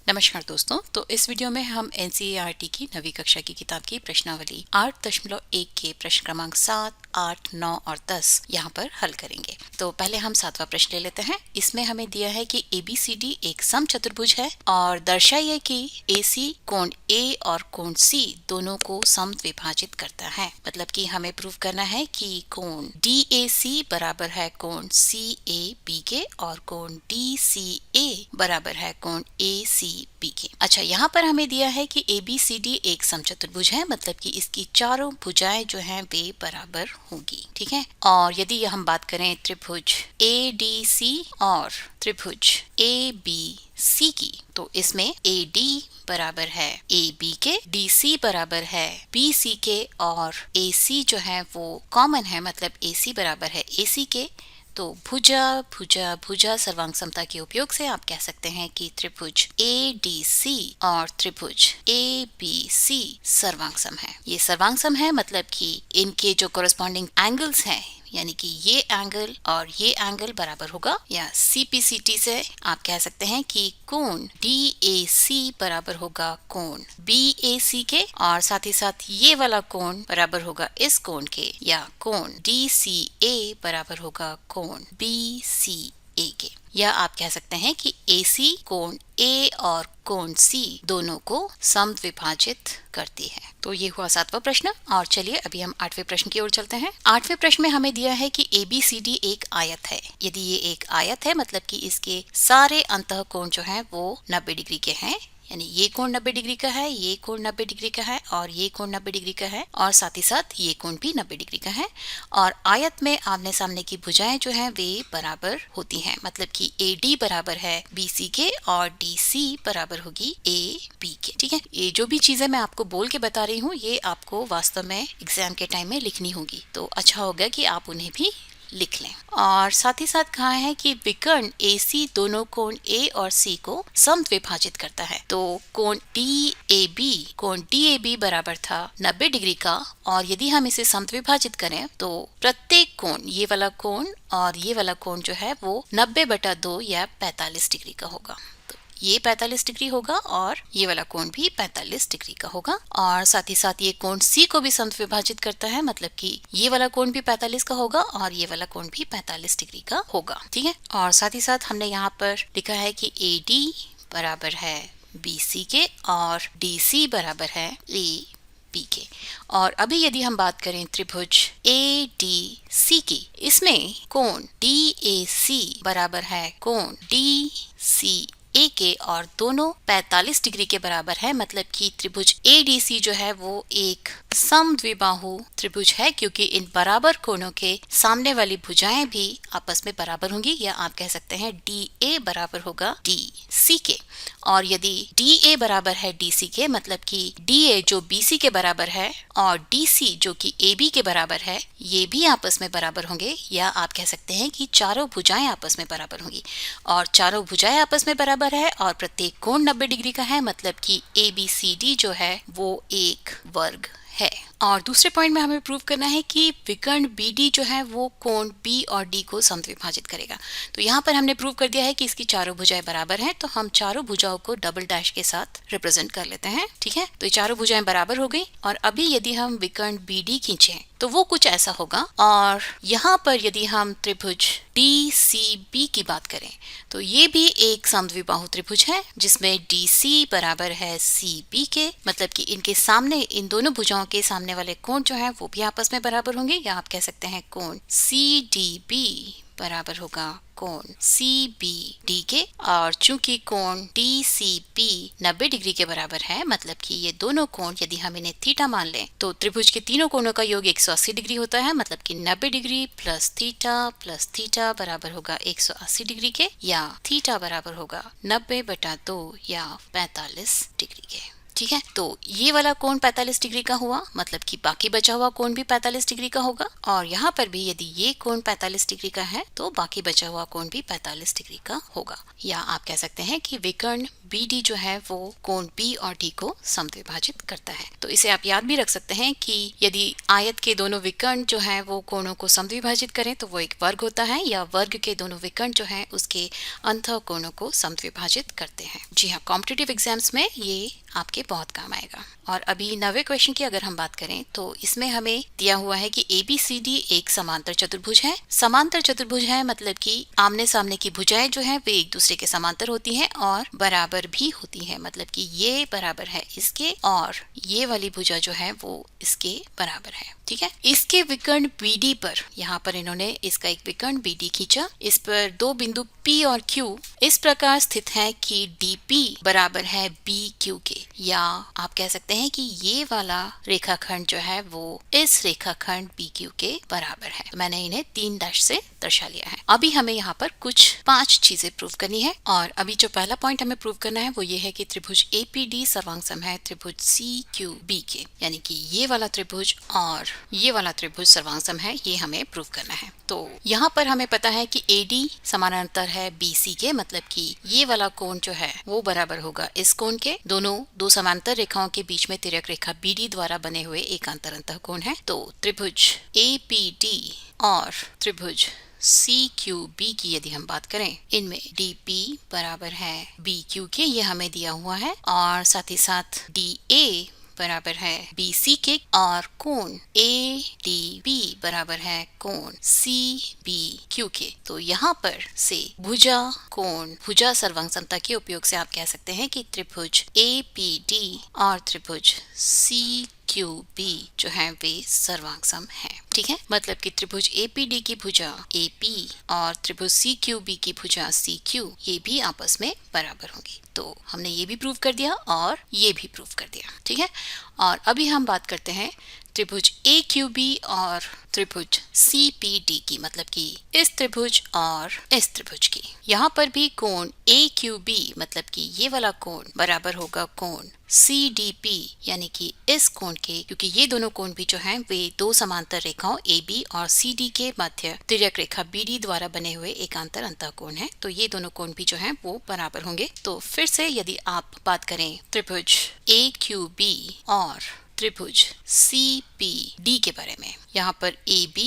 नमस्कार दोस्तों। तो इस वीडियो में हम एनसीईआरटी की 9वीं कक्षा की किताब की प्रश्नावली 8.1 के प्रश्न क्रमांक 7, 8, 9 और 10 यहाँ पर हल करेंगे। तो पहले हम 7वां प्रश्न ले लेते हैं। इसमें हमें दिया है कि ABCD एक समचतुर्भुज है और दर्शाइए कि AC कोण A और कोण C दोनों को समद्विभाजित करता है। मतलब कि हमें प्रूव करना है कि कोण DAC बराबर है कोण CAB के और कोण DCA बराबर है कोण ACB के। अच्छा, यहाँ पर हमें दिया है कि ABCD एक समचतुर्भुज है, मतलब कि इसकी चारों भुजाएं जो हैं वे बराबर होंगी। ठीक है। और यदि हम बात करें त्रिभुज ADC और त्रिभुज ABC की, तो इसमें AD बराबर है AB के, DC बराबर है BC के और AC जो है वो कॉमन है, मतलब AC बराबर है AC के। तो भुजा भुजा भुजा सर्वांग समता के उपयोग से आप कह सकते हैं कि त्रिभुज ADC और त्रिभुज ABC सर्वांग सम है। ये सर्वांग सम है, मतलब कि इनके जो कोरस्पॉन्डिंग एंगल्स हैं, यानी कि ये एंगल और ये एंगल बराबर होगा, या CPCT से आप कह सकते हैं कि कोण DAC बराबर होगा कोण BAC के, और साथ ही साथ ये वाला कोण बराबर होगा इस कोण के, या कोण DCA बराबर होगा कोण BCA के। या आप कह सकते हैं कि AC कोण A और कोण C दोनों को समद्विभाजित करती है। तो ये हुआ 7वां प्रश्न। और चलिए अभी हम 8वें प्रश्न की ओर चलते हैं। 8वें प्रश्न में हमें दिया है कि ABCD एक आयत है। यदि ये एक आयत है, मतलब कि इसके सारे अंतः कोण जो हैं वो 90 डिग्री के हैं, यानी ये कोण 90 डिग्री का है, ये कोण 90 डिग्री का है और ये कोण 90 डिग्री का है, और साथ ही साथ ये कोण भी 90 डिग्री का है। और आयत में आमने सामने की भुजाएं जो हैं वे बराबर होती हैं, मतलब कि AD बराबर है BC के और DC बराबर होगी AB के। ठीक है। ये जो भी चीजें मैं आपको बोल के बता रही हूँ, ये आपको वास्तव में एग्जाम के टाइम में लिखनी होगी, तो अच्छा होगा कि आप उन्हें भी लिख लें। और साथ ही साथ कहा है कि विकर्ण AC दोनों कोण A और C को समद्विभाजित करता है। तो कोण DAB बराबर था 90 डिग्री का, और यदि हम इसे समद्विभाजित करें तो प्रत्येक कोण, ये वाला कोण और ये वाला कोण जो है वो 90/2 या 45 डिग्री का होगा। ये 45 डिग्री होगा और ये वाला कोण भी 45 डिग्री का होगा। और साथ ही साथ ये कोण C को भी समद्विभाजित करता है, मतलब कि ये वाला कोण भी 45 का होगा और ये वाला कोण भी 45 डिग्री का होगा। ठीक है। और साथ ही साथ हमने यहाँ पर लिखा है कि AD बराबर है BC के और DC बराबर है AB के। और अभी यदि हम बात करें त्रिभुज ADC की, इसमें कोण DAC बराबर है कोण DCA के और दोनों 45 डिग्री के बराबर है, मतलब कि त्रिभुज ADC जो है वो एक समद्विबाहु त्रिभुज है, क्योंकि इन बराबर कोणों के सामने वाली भुजाएं भी आपस में बराबर होंगी, या आप कह सकते हैं DA बराबर होगा DC के। और यदि DA बराबर है DC के, मतलब कि DA जो BC के बराबर है और DC जो कि AB के बराबर है, ये भी आपस में बराबर होंगे, या आप कह सकते हैं कि चारों भुजाएं आपस में बराबर होंगी। और चारों भुजाएं आपस में बराबर है और प्रत्येक कोण 90 डिग्री का है, मतलब कि ABCD जो है वो एक वर्ग है। और दूसरे पॉइंट में हमें प्रूव करना है कि विकर्ण BD जो है वो कोण B और D को समद्विभाजित करेगा। तो यहाँ पर हमने प्रूव कर दिया है कि इसकी चारों भुजाएं बराबर हैं, तो हम चारों भुजाओं को डबल डैश के साथ रिप्रेजेंट कर लेते हैं। ठीक है। तो ये चारों भुजाएं बराबर हो गई। और अभी यदि हम विकर्ण BD खींचें तो वो कुछ ऐसा होगा। और यहाँ पर यदि हम त्रिभुज DCB की बात करें तो ये भी एक समद्विबाहु त्रिभुज है, जिसमें DC बराबर है CB के, मतलब कि इनके सामने, इन दोनों भुजाओं के सामने वाले कोण जो है वो भी आपस में बराबर होंगे, या आप कह सकते हैं कोण CDB बराबर होगा कोण CBD के। और चूंकि कोण DCB 90 डिग्री के बराबर है, मतलब कि ये दोनों कोण यदि हम इन्हें थीटा मान लें तो त्रिभुज के तीनों कोणों का योग 180 डिग्री होता है, मतलब कि 90 डिग्री प्लस थीटा बराबर होगा 180 डिग्री के, या थीटा बराबर होगा 90/2 या 45 डिग्री के। ठीक है, तो ये वाला कोण 45 डिग्री का हुआ, मतलब कि बाकी बचा हुआ कोण भी 45 डिग्री का होगा। और यहाँ पर भी यदि ये कोण 45 डिग्री का है तो बाकी बचा हुआ कोण भी 45 डिग्री का होगा। या आप कह सकते हैं कि विकर्ण BD जो है वो कोण B और D को समद्विभाजित करता है। तो इसे आप याद भी रख सकते हैं कि यदि आयत के दोनों विकर्ण जो है वो कोणों को समद्विभाजित करें तो वो एक वर्ग होता है, या वर्ग के दोनों विकर्ण जो है उसके अंतः कोणों को समद्विभाजित करते हैं। जी हाँ, कॉम्पिटिटिव एग्जाम्स में ये आपके बहुत काम आएगा। और अभी 9वें क्वेश्चन की अगर हम बात करें तो इसमें हमें दिया हुआ है कि ABCD एक समांतर चतुर्भुज है। समांतर चतुर्भुज है मतलब कि आमने सामने की भुजाएं जो है वे एक दूसरे के समांतर होती हैं और बराबर भी होती है, मतलब कि ये बराबर है इसके और ये वाली भुजा जो है वो इसके बराबर है। ठीक है, इसके विकर्ण BD पर, यहाँ पर इन्होंने इसका एक विकर्ण BD खींचा, इस पर दो बिंदु P और Q इस प्रकार स्थित है कि DP बराबर है BQ के, या आप कह सकते हैं कि ये वाला रेखाखंड जो है वो इस रेखाखंड BQ के बराबर है। तो मैंने इन्हें 3 डैश से दर्शा लिया है। अभी हमें यहाँ पर कुछ 5 चीजें प्रूव करनी है, और अभी जो पहला पॉइंट हमें प्रूव करना है वो ये है कि त्रिभुज APD सर्वांगसम है त्रिभुज CQB के, यानी कि ये वाला त्रिभुज और ये वाला त्रिभुज सर्वांगसम है, ये हमें प्रूव करना है। तो यहाँ पर हमें पता है कि AD समानांतर है BC के, मतलब कि ये वाला कोण जो है वो बराबर होगा इस कोण के। दोनों दो समांतर रेखाओं के बीच में तिर्यक रेखा BD द्वारा बने हुए एकांतर अंतः कोण है। तो त्रिभुज APD और त्रिभुज CQB की यदि हम बात करें, इनमें DP बराबर है BQ के, ये हमें दिया हुआ है, और साथ ही साथ DA बराबर है BC के, और कोण ADB बराबर है कोण CBQ के। तो यहाँ पर से भुजा कोण भुजा सर्वांगसमता के उपयोग से आप कह सकते हैं कि त्रिभुज APD और त्रिभुज CQB जो है वे सर्वांगसम है। ठीक है, मतलब कि त्रिभुज APD की भुजा AP और त्रिभुज CQB की भुजा CQ ये भी आपस में बराबर होंगी। तो हमने ये भी प्रूव कर दिया और ये भी प्रूव कर दिया। ठीक है, और अभी हम बात करते हैं त्रिभुज AQB और त्रिभुज CPD की, मतलब कि इस त्रिभुज और इस त्रिभुज की। यहाँ पर भी कोण AQB मतलब कि ये वाला कोण बराबर होगा कोण CDP, यानी कि इस कोण के, क्योंकि ये दोनों कोण भी जो हैं वे दो समांतर रेखाओं AB और CD के मध्य तिर्यक रेखा BD द्वारा बने हुए एकांतर अंतः कोण है। तो ये दोनों कोण भी जो हैं वो बराबर होंगे। तो फिर से यदि आप बात करें त्रिभुज AQB और त्रिभुज CPD के बारे में, यहाँ पर AB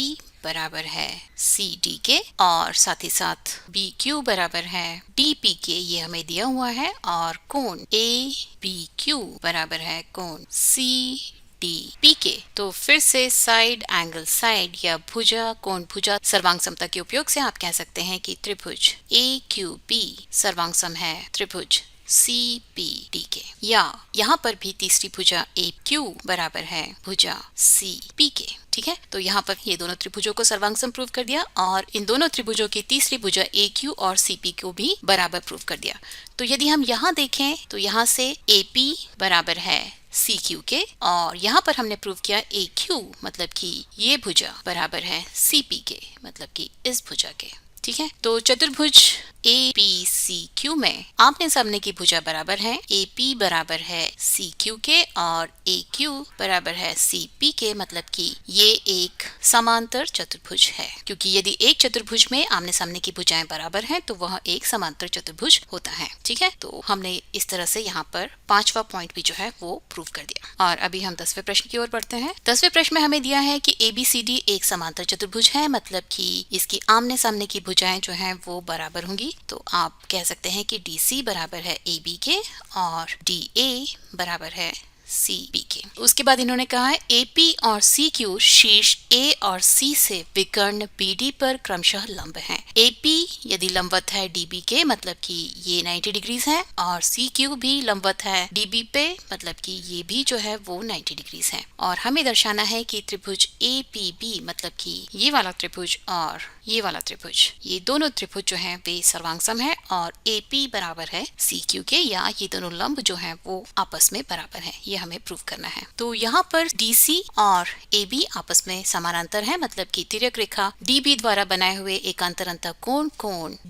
बराबर है CD के और साथ ही साथ BQ बराबर है DP के, ये हमें दिया हुआ है, और कोण ABQ बराबर है कोण CDP के। तो फिर से साइड एंगल साइड या भुजा कोण भुजा सर्वांगसमता के उपयोग से आप कह सकते हैं कि त्रिभुज AQB सर्वांगसम है त्रिभुज CPD के, या यहाँ पर भी तीसरी भुजा AQ बराबर है भुजा CP के। ठीक है, तो यहाँ पर ये दोनों त्रिभुजों को सर्वांगसम प्रूव कर दिया, और इन दोनों त्रिभुजों की तीसरी भुजा AQ और CP को भी बराबर प्रूव कर दिया। तो यदि हम यहाँ देखें तो यहाँ से AP बराबर है CQ के, और यहाँ पर हमने प्रूव किया AQ मतलब कि ये भुजा बराबर है CP के, मतलब कि इस भुजा के। ठीक है, तो चतुर्भुज APCQ में आमने सामने की भुजा बराबर है AP बराबर है CQ के और AQ बराबर है CP के, मतलब कि ये एक समांतर चतुर्भुज है, क्योंकि यदि एक चतुर्भुज में आमने सामने की भुजाएं बराबर हैं तो वह एक समांतर चतुर्भुज होता है। ठीक है, तो हमने इस तरह से यहाँ पर 5वां पॉइंट भी जो है वो प्रूव कर दिया। और अभी हम 10वें प्रश्न की ओर बढ़ते हैं। 10वें प्रश्न में हमें दिया है कि ABCD एक समांतर चतुर्भुज है, मतलब कि इसकी आमने सामने की भुजाएं जो हैं वो बराबर होंगी। तो आप कह सकते हैं कि DC बराबर है AB के और DA बराबर है CB के। उसके बाद इन्होंने कहा है AP और CQ शीर्ष A और C से विकर्ण BD पर क्रमशः लंब हैं। AP यदि लंबवत है DB के, मतलब कि ये 90 डिग्रीज है, और CQ भी लंबवत है DB पे, मतलब कि ये भी जो है वो 90 डिग्रीज है। और हमें दर्शाना है कि त्रिभुज APB मतलब कि ये वाला त्रिभुज और ये वाला त्रिभुज, ये दोनों त्रिभुज जो हैं वे सर्वांगसम है, और AP बराबर है CQ के, या ये दोनों लंब जो हैं वो आपस में बराबर हैं। ये हमें प्रूव करना है। तो यहाँ पर DC और AB आपस में समानांतर है, मतलब कि तिर्यक रेखा DB द्वारा बनाए हुए एकांतर अंतः कोण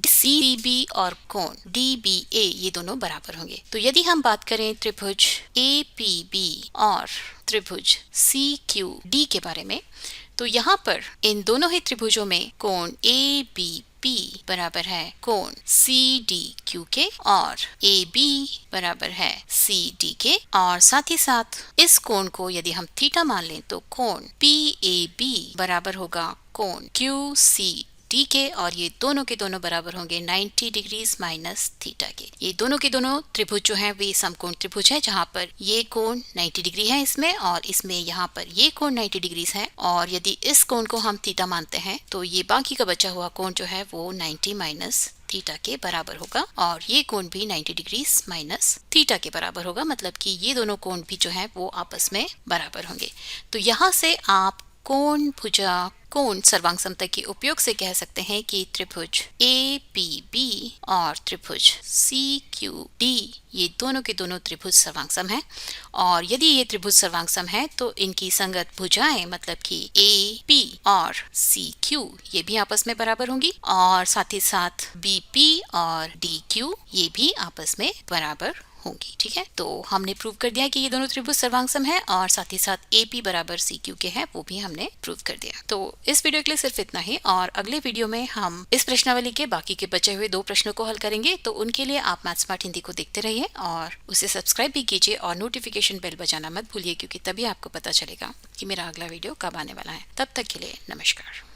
CDB और कोण DBA ये दोनों बराबर होंगे। तो यदि हम बात करें त्रिभुज APB और त्रिभुज CQD के बारे में, तो यहाँ पर इन दोनों ही त्रिभुजों में कोण ABP बराबर है कोण CDQ के और AB बराबर है CD के, और साथ ही साथ इस कोण को यदि हम थीटा मान लें तो कोण PAB बराबर होगा कोण QCD के, और ये दोनों के दोनों बराबर होंगे 90 डिग्रीज माइनस थीटा के। ये दोनों के दोनों त्रिभुज जो हैं वे समकोण त्रिभुज है, जहाँ पर ये कोण 90 डिग्री है इसमें, और इसमें यहाँ पर ये कोण 90 डिग्रीज है, और यदि इस कोण को हम थीटा मानते हैं तो ये बाकी का बचा हुआ कोण जो है वो 90 माइनस थीटा के बराबर होगा, और ये कोण भी 90 डिग्रीज माइनस थीटा के बराबर होगा, मतलब कि ये दोनों कोण भी जो है वो आपस में बराबर होंगे। तो यहाँ से आप कोण भुजा कोण सर्वांग समता के उपयोग से कह सकते हैं कि त्रिभुज APB और त्रिभुज CQD ये दोनों के दोनों त्रिभुज सर्वांग हैं, और यदि ये त्रिभुज सर्वांग है तो इनकी संगत भुजाएं मतलब कि AP और CQ ये भी आपस में बराबर होंगी, और साथ ही साथ BP और DQ ये भी आपस में बराबर होंगी। ठीक है, तो हमने प्रूव कर दिया कि ये दोनों त्रिभुज सर्वांग है, और साथ ही साथ AP बराबर CQ के है वो भी हमने प्रूव कर दिया। तो इस वीडियो के लिए सिर्फ इतना ही, और अगले वीडियो में हम इस प्रश्नावली के बाकी के बचे हुए 2 प्रश्नों को हल करेंगे। तो उनके लिए आप मैथ स्मार्ट हिंदी को देखते रहिए और उसे सब्सक्राइब भी कीजिए, और नोटिफिकेशन बेल बजाना मत भूलिए, क्योंकि तभी आपको पता चलेगा कि मेरा अगला वीडियो कब आने वाला है। तब तक के लिए नमस्कार।